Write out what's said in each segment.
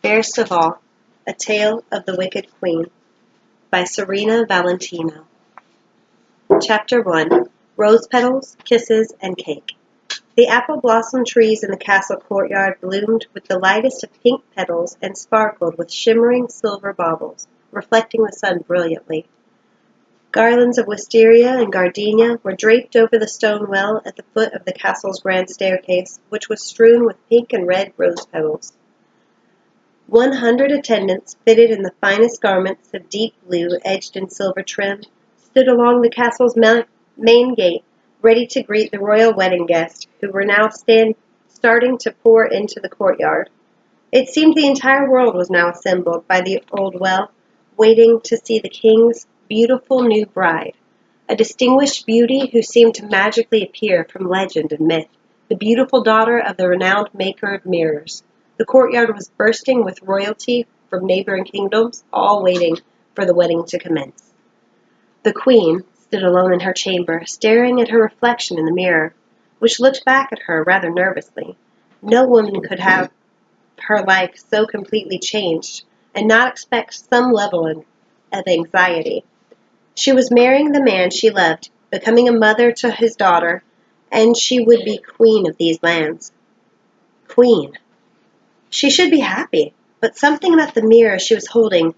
Fairest of All, A Tale of the Wicked Queen, by Serena Valentino. Chapter 1. Rose Petals, Kisses, and Cake. The apple blossom trees in the castle courtyard bloomed with the lightest of pink petals and sparkled with shimmering silver baubles, reflecting the sun brilliantly. Garlands of wisteria and gardenia were draped over the stone well at the foot of the castle's grand staircase, which was strewn with pink and red rose petals. 100 attendants, fitted in the finest garments of deep blue edged in silver trim, stood along the castle's main gate, ready to greet the royal wedding guests, who were now starting to pour into the courtyard. It seemed the entire world was now assembled by the old well, waiting to see the king's beautiful new bride, a distinguished beauty who seemed to magically appear from legend and myth, the beautiful daughter of the renowned maker of mirrors. The courtyard was bursting with royalty from neighboring kingdoms, all waiting for the wedding to commence. The queen stood alone in her chamber, staring at her reflection in the mirror, which looked back at her rather nervously. No woman could have her life so completely changed and not expect some level of anxiety. She was marrying the man she loved, becoming a mother to his daughter, and she would be queen of these lands. Queen. She should be happy, but something about the mirror she was holding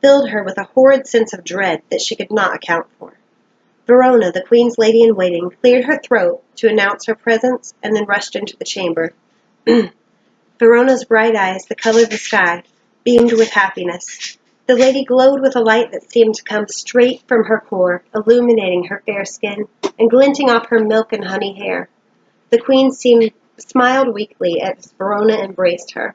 filled her with a horrid sense of dread that she could not account for. Verona, the queen's lady-in-waiting, cleared her throat to announce her presence and then rushed into the chamber. Verona's bright eyes, the color of the sky, beamed with happiness. The lady glowed with a light that seemed to come straight from her core, illuminating her fair skin and glinting off her milk and honey hair. The queen smiled weakly as Verona embraced her.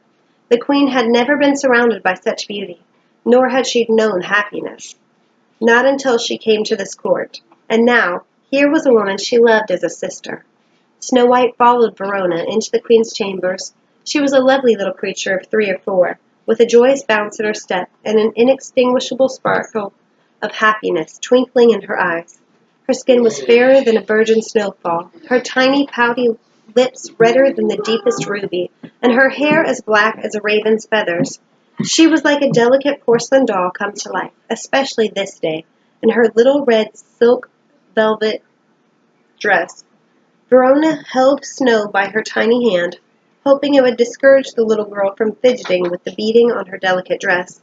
The queen had never been surrounded by such beauty, nor had she known happiness. Not until she came to this court. And now, here was a woman she loved as a sister. Snow White followed Verona into the queen's chambers. She was a lovely little creature of 3 or 4, with a joyous bounce in her step and an inextinguishable sparkle of happiness twinkling in her eyes. Her skin was fairer than a virgin snowfall, her tiny pouty lips redder than the deepest ruby, and her hair as black as a raven's feathers. She was like a delicate porcelain doll come to life, especially this day, in her little red silk velvet dress. Verona held Snow by her tiny hand, hoping it would discourage the little girl from fidgeting with the beading on her delicate dress.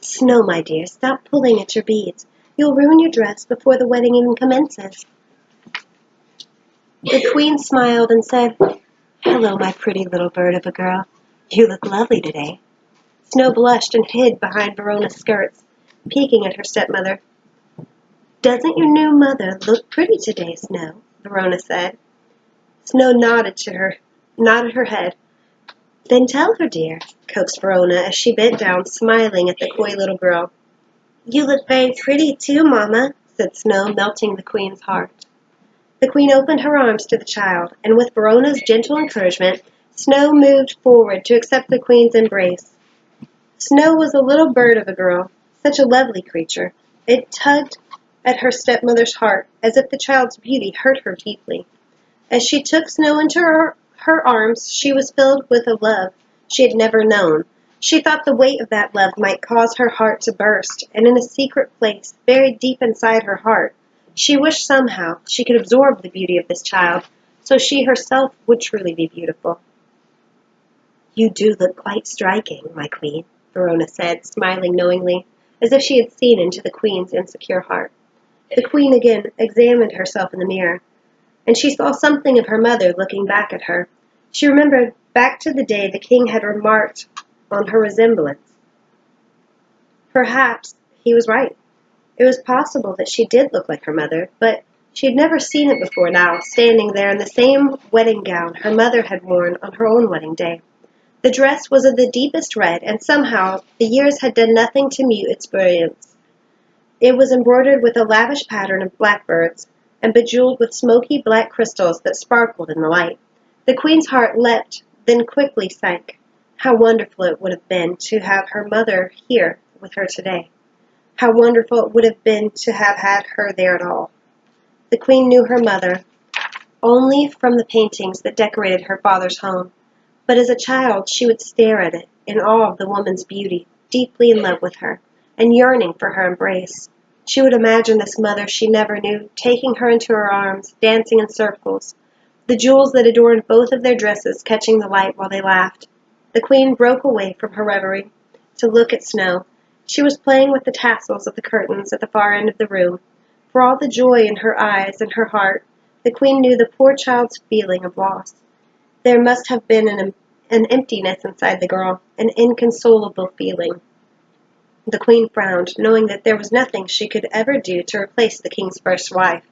Snow, my dear, stop pulling at your beads. You'll ruin your dress before the wedding even commences. The queen smiled and said, Hello, my pretty little bird of a girl. You look lovely today. Snow blushed and hid behind Verona's skirts, peeking at her stepmother. Doesn't your new mother look pretty today, Snow? Verona said. Snow nodded her head. Then tell her, dear, coaxed Verona as she bent down, smiling at the coy little girl. You look very pretty too, Mama, said Snow, melting the queen's heart. The queen opened her arms to the child, and with Verona's gentle encouragement, Snow moved forward to accept the queen's embrace. Snow was a little bird of a girl, such a lovely creature. It tugged at her stepmother's heart, as if the child's beauty hurt her deeply. As she took Snow into her arms, she was filled with a love she had never known. She thought the weight of that love might cause her heart to burst, and in a secret place, buried deep inside her heart, she wished somehow she could absorb the beauty of this child, so she herself would truly be beautiful. You do look quite striking, my queen, Verona said, smiling knowingly, as if she had seen into the queen's insecure heart. The queen again examined herself in the mirror, and she saw something of her mother looking back at her. She remembered back to the day the king had remarked on her resemblance. Perhaps he was right. It was possible that she did look like her mother, but she had never seen it before now, standing there in the same wedding gown her mother had worn on her own wedding day. The dress was of the deepest red, and somehow the years had done nothing to mute its brilliance. It was embroidered with a lavish pattern of blackbirds, and bejeweled with smoky black crystals that sparkled in the light. The queen's heart leapt, then quickly sank. How wonderful it would have been to have her mother here with her today. How wonderful it would have been to have had her there at all. The queen knew her mother only from the paintings that decorated her father's home. But as a child she would stare at it, in awe of the woman's beauty, deeply in love with her, and yearning for her embrace. She would imagine this mother she never knew, taking her into her arms, dancing in circles, the jewels that adorned both of their dresses catching the light while they laughed. The queen broke away from her reverie to look at Snow. She was playing with the tassels of the curtains at the far end of the room. For all the joy in her eyes and her heart, the queen knew the poor child's feeling of loss. There must have been an emptiness inside the girl, an inconsolable feeling. The queen frowned, knowing that there was nothing she could ever do to replace the king's first wife.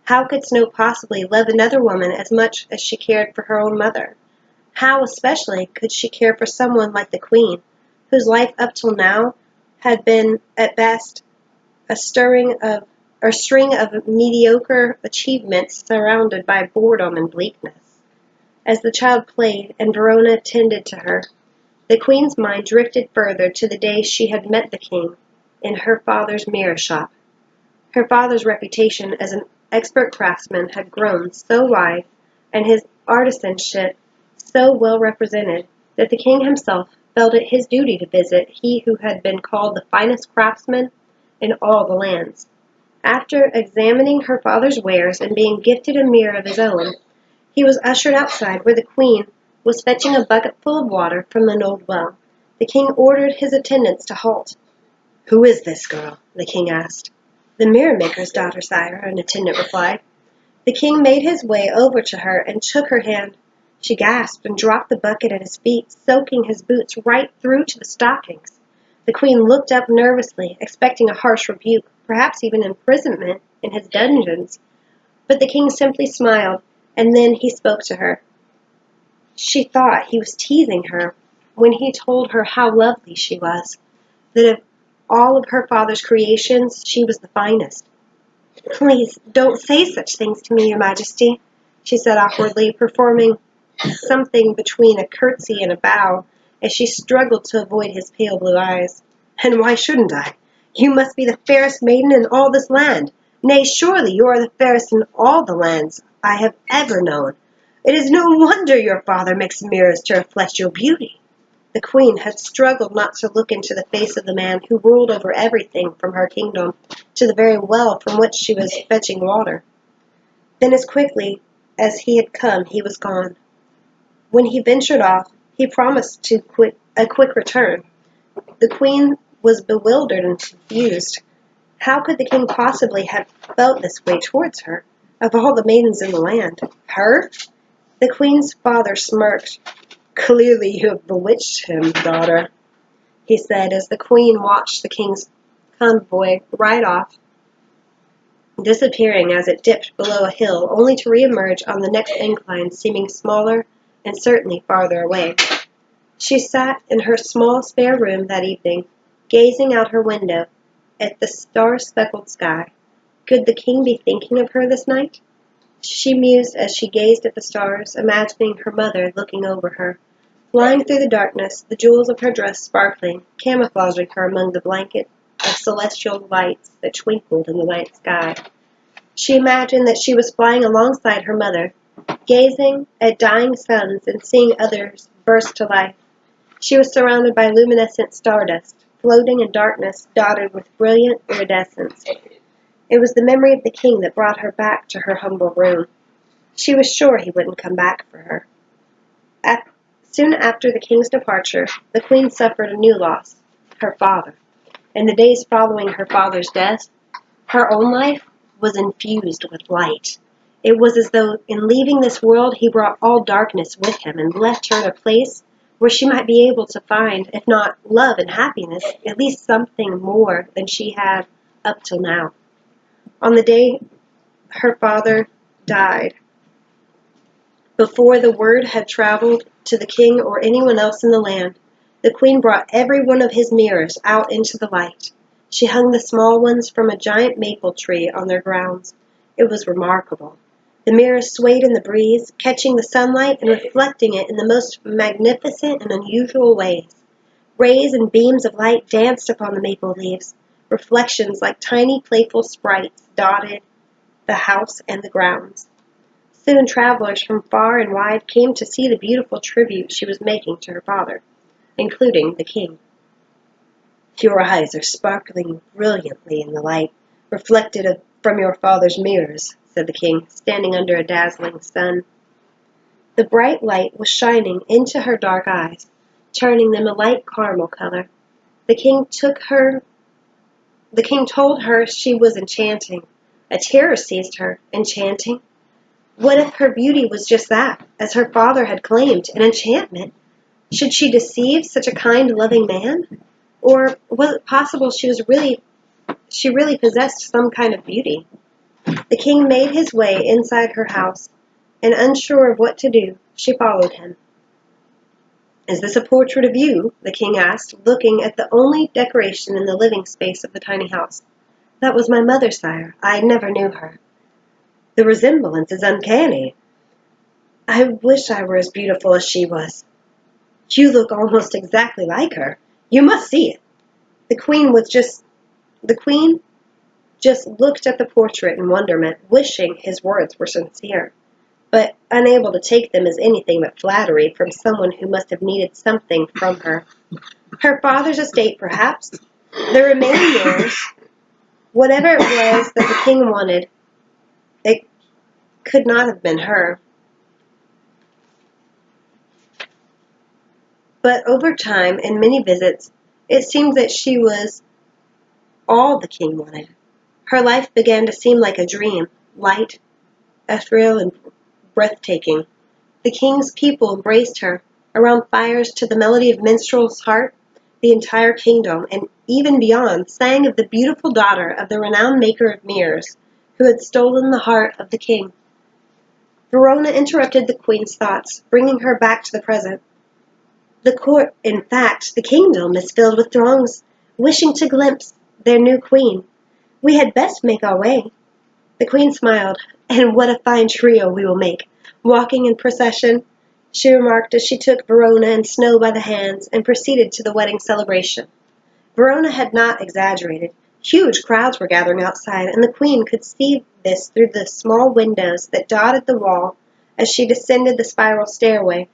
How could Snow possibly love another woman as much as she cared for her own mother? How, especially, could she care for someone like the queen, whose life up till now had been, at best, a string of mediocre achievements surrounded by boredom and bleakness? As the child played and Verona tended to her, the queen's mind drifted further to the day she had met the king in her father's mirror shop. Her father's reputation as an expert craftsman had grown so wide, and his artisanship so well represented, that the king himself felt it his duty to visit he who had been called the finest craftsman in all the lands. After examining her father's wares and being gifted a mirror of his own, he was ushered outside where the queen was fetching a bucket full of water from an old well. The king ordered his attendants to halt. "Who is this girl?" the king asked. "The mirror-maker's daughter, sire," an attendant replied. The king made his way over to her and took her hand. She gasped and dropped the bucket at his feet, soaking his boots right through to the stockings. The queen looked up nervously, expecting a harsh rebuke, perhaps even imprisonment in his dungeons. But the king simply smiled, and then he spoke to her. She thought he was teasing her when he told her how lovely she was, that of all of her father's creations, she was the finest. "Please, don't say such things to me, Your Majesty," she said awkwardly, performing something between a curtsy and a bow, as she struggled to avoid his pale blue eyes. "And why shouldn't I? You must be the fairest maiden in all this land. Nay, surely you are the fairest in all the lands I have ever known. It is no wonder your father makes mirrors to reflect your beauty." The queen had struggled not to look into the face of the man who ruled over everything from her kingdom to the very well from which she was fetching water. Then as quickly as he had come, he was gone. When he ventured off, he promised a quick return. The queen was bewildered and confused. How could the king possibly have felt this way towards her, of all the maidens in the land? Her? The queen's father smirked. "Clearly you have bewitched him, daughter," he said as the queen watched the king's convoy ride off, disappearing as it dipped below a hill, only to re-emerge on the next incline, seeming smaller and certainly farther away. She sat in her small spare room that evening, gazing out her window at the star-speckled sky. Could the king be thinking of her this night? She mused as she gazed at the stars, imagining her mother looking over her, flying through the darkness, the jewels of her dress sparkling, camouflaging her among the blanket of celestial lights that twinkled in the night sky. She imagined that she was flying alongside her mother, gazing at dying suns and seeing others burst to life. She was surrounded by luminescent stardust, floating in darkness dotted with brilliant iridescence. It was the memory of the king that brought her back to her humble room. She was sure he wouldn't come back for her. Soon after the king's departure, the queen suffered a new loss, her father. In the days following her father's death, her own life was infused with light. It was as though in leaving this world he brought all darkness with him and left her in a place where she might be able to find, if not love and happiness, at least something more than she had up till now. On the day her father died, before the word had traveled to the king or anyone else in the land, the queen brought every one of his mirrors out into the light. She hung the small ones from a giant maple tree on their grounds. It was remarkable. The mirrors swayed in the breeze, catching the sunlight and reflecting it in the most magnificent and unusual ways. Rays and beams of light danced upon the maple leaves. Reflections like tiny playful sprites dotted the house and the grounds. Soon travelers from far and wide came to see the beautiful tribute she was making to her father, including the king. "Your eyes are sparkling brilliantly in the light reflected from your father's mirrors," said the king, standing under a dazzling sun. The bright light was shining into her dark eyes, turning them a light caramel color. The king told her she was enchanting. A terror seized her. Enchanting? What if her beauty was just that, as her father had claimed, an enchantment? Should she deceive such a kind, loving man? Or was it possible she really possessed some kind of beauty? The king made his way inside her house, and unsure of what to do, she followed him. "Is this a portrait of you?" the king asked, looking at the only decoration in the living space of the tiny house. "That was my mother, sire. I never knew her." "The resemblance is uncanny." "I wish I were as beautiful as she was." "You look almost exactly like her. You must see it." The queen just looked at the portrait in wonderment, wishing his words were sincere, but unable to take them as anything but flattery from someone who must have needed something from her. Her father's estate, perhaps? The remaining years? Whatever it was that the king wanted, it could not have been her. But over time and many visits, it seemed that she was all the king wanted. Her life began to seem like a dream, light, ethereal, and breathtaking. The king's people embraced her. Around fires to the melody of minstrel's harp, the entire kingdom, and even beyond, sang of the beautiful daughter of the renowned maker of mirrors, who had stolen the heart of the king. Verona interrupted the queen's thoughts, bringing her back to the present. The court, in fact, the kingdom, is filled with throngs wishing to glimpse their new queen. We had best make our way." The queen smiled. "And what a fine trio we will make, walking in procession," she remarked as she took Verona and Snow by the hands and proceeded to the wedding celebration. Verona had not exaggerated. Huge crowds were gathering outside, and the queen could see this through the small windows that dotted the wall as she descended the spiral stairway.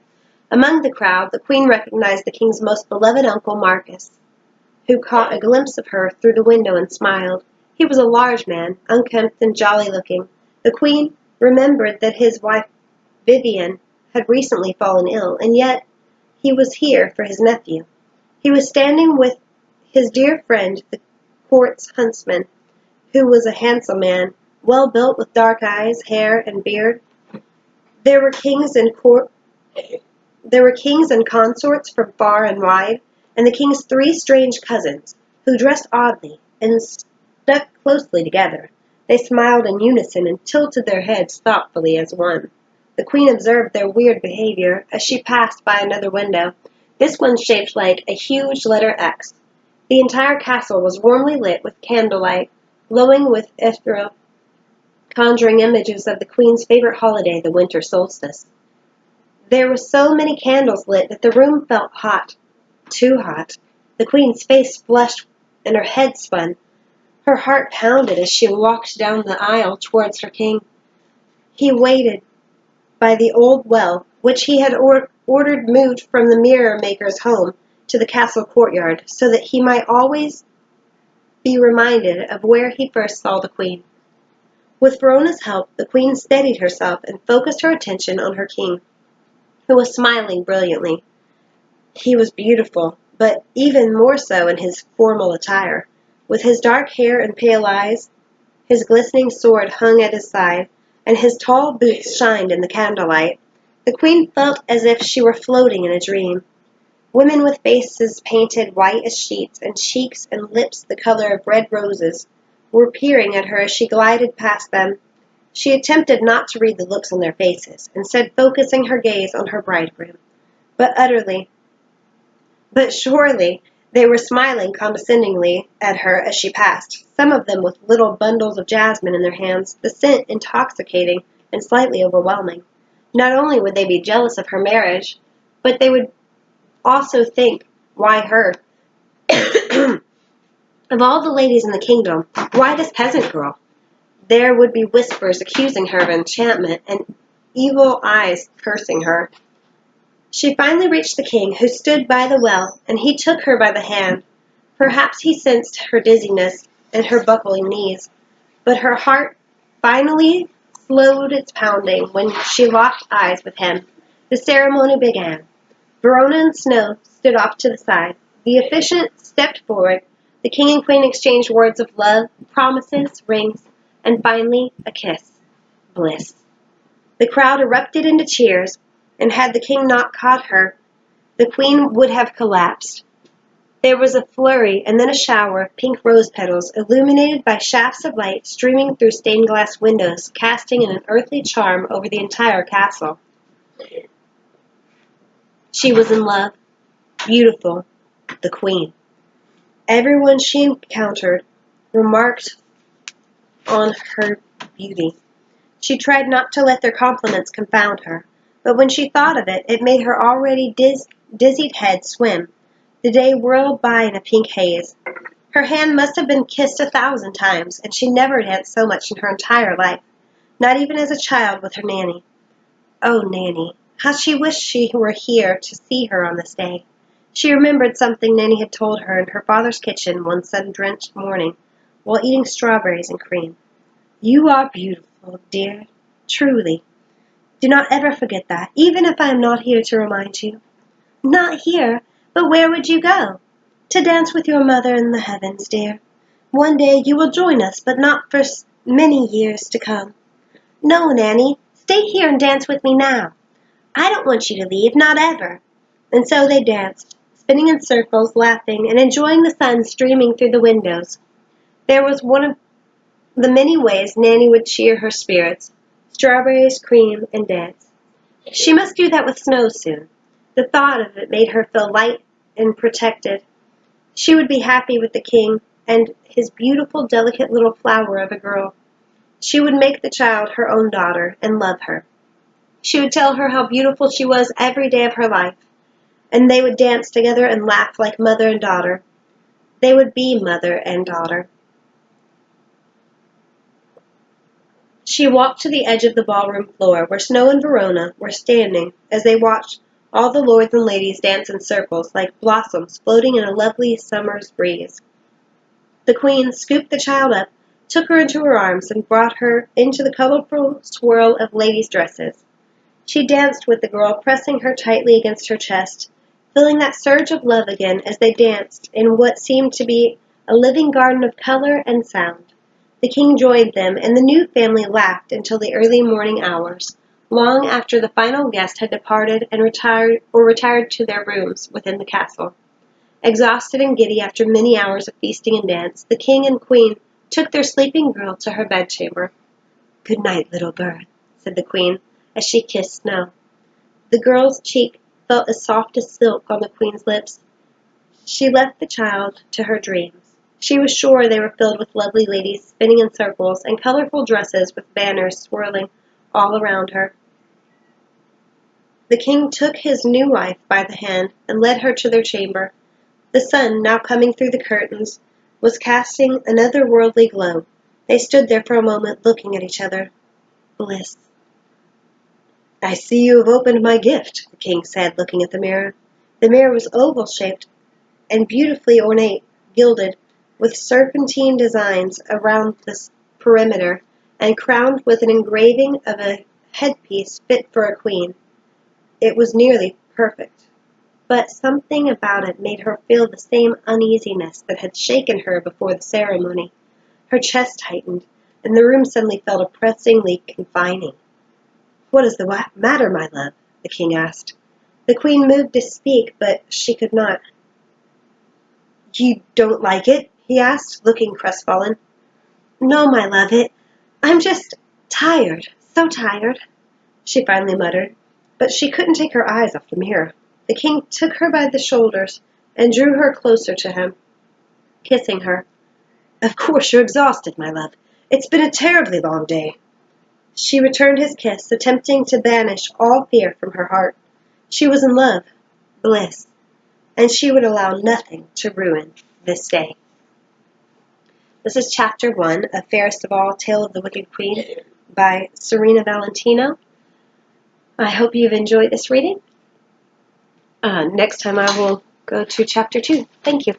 Among the crowd, the queen recognized the king's most beloved uncle, Marcus, who caught a glimpse of her through the window and smiled. He was a large man, unkempt and jolly-looking. The queen remembered that his wife, Vivian, had recently fallen ill, and yet he was here for his nephew. He was standing with his dear friend, the court's huntsman, who was a handsome man, well-built with dark eyes, hair, and beard. There were kings and consorts from far and wide, and the king's three strange cousins, who dressed oddly and stuck closely together. They smiled in unison and tilted their heads thoughtfully as one. The queen observed their weird behavior as she passed by another window, this one shaped like a huge letter X. The entire castle was warmly lit with candlelight, glowing with ethereal, conjuring images of the queen's favorite holiday, the winter solstice. There were so many candles lit that the room felt hot, too hot. The queen's face flushed and her head spun. Her heart pounded as she walked down the aisle towards her king. He waited by the old well, which he had ordered moved from the mirror maker's home to the castle courtyard, so that he might always be reminded of where he first saw the queen. With Verona's help, the queen steadied herself and focused her attention on her king, who was smiling brilliantly. He was beautiful, but even more so in his formal attire. With his dark hair and pale eyes, his glistening sword hung at his side, and his tall boots shined in the candlelight. The queen felt as if she were floating in a dream. Women with faces painted white as sheets and cheeks and lips the color of red roses were peering at her as she glided past them. She attempted not to read the looks on their faces, instead focusing her gaze on her bridegroom. But surely they were smiling condescendingly at her as she passed, some of them with little bundles of jasmine in their hands, the scent intoxicating and slightly overwhelming. Not only would they be jealous of her marriage, but they would also think, why her? Of all the ladies in the kingdom, why this peasant girl? There would be whispers accusing her of enchantment, and evil eyes cursing her. She finally reached the king, who stood by the well, and he took her by the hand. Perhaps he sensed her dizziness and her buckling knees, but her heart finally slowed its pounding when she locked eyes with him. The ceremony began. Verona and Snow stood off to the side. The officiant stepped forward. The king and queen exchanged words of love, promises, rings, and finally a kiss. Bliss. The crowd erupted into cheers, and had the king not caught her, the queen would have collapsed. There was a flurry and then a shower of pink rose petals, illuminated by shafts of light streaming through stained glass windows, casting an unearthly charm over the entire castle. She was in love, beautiful, the queen. Everyone she encountered remarked on her beauty. She tried not to let their compliments confound her, but when she thought of it, it made her already dizzied head swim. The day whirled by in a pink haze. Her hand must have been kissed 1,000 times, and she never danced so much in her entire life, not even as a child with her Nanny. Oh, Nanny, how she wished she were here to see her on this day. She remembered something Nanny had told her in her father's kitchen one sun-drenched morning, while eating strawberries and cream. You are beautiful, dear, truly. Do not ever forget that, even if I am not here to remind you. Not here? But where would you go? To dance with your mother in the heavens, dear. One day you will join us, but not for many years to come. No, Nanny, stay here and dance with me now. I don't want you to leave, not ever. And so they danced, spinning in circles, laughing, and enjoying the sun streaming through the windows. There was one of the many ways Nanny would cheer her spirits: strawberries, cream, and dance. She must do that with Snow soon. The thought of it made her feel light and protected. She would be happy with the king and his beautiful, delicate little flower of a girl. She would make the child her own daughter and love her. She would tell her how beautiful she was every day of her life, and they would dance together and laugh like mother and daughter. They would be mother and daughter. She walked to the edge of the ballroom floor, where Snow and Verona were standing as they watched all the lords and ladies dance in circles like blossoms floating in a lovely summer's breeze. The queen scooped the child up, took her into her arms, and brought her into the colorful swirl of ladies' dresses. She danced with the girl, pressing her tightly against her chest, feeling that surge of love again as they danced in what seemed to be a living garden of color and sound. The king joined them, and the new family laughed until the early morning hours, long after the final guest had departed and retired to their rooms within the castle. Exhausted and giddy after many hours of feasting and dance, the king and queen took their sleeping girl to her bedchamber. "Good night, little bird," said the queen, as she kissed Snow. The girl's cheek felt as soft as silk on the queen's lips. She left the child to her dreams. She was sure they were filled with lovely ladies spinning in circles and colorful dresses with banners swirling all around her. The king took his new wife by the hand and led her to their chamber. The sun, now coming through the curtains, was casting an otherworldly glow. They stood there for a moment looking at each other. Bliss. "I see you have opened my gift," the king said, looking at the mirror. The mirror was oval-shaped and beautifully ornate, gilded, with serpentine designs around the perimeter, and crowned with an engraving of a headpiece fit for a queen. It was nearly perfect, but something about it made her feel the same uneasiness that had shaken her before the ceremony. Her chest tightened, and the room suddenly felt oppressingly confining. "What is the matter, my love?" the king asked. The queen moved to speak, but she could not. "You don't like it?" he asked, looking crestfallen. "No, my love, I'm just tired, so tired," she finally muttered, but she couldn't take her eyes off the mirror. The king took her by the shoulders and drew her closer to him, kissing her. "Of course you're exhausted, my love. It's been a terribly long day." She returned his kiss, attempting to banish all fear from her heart. She was in love, bliss, and she would allow nothing to ruin this day. This is Chapter 1 of Fairest of All, Tale of the Wicked Queen by Serena Valentino. I hope you've enjoyed this reading. Next time I will go to chapter 2. Thank you.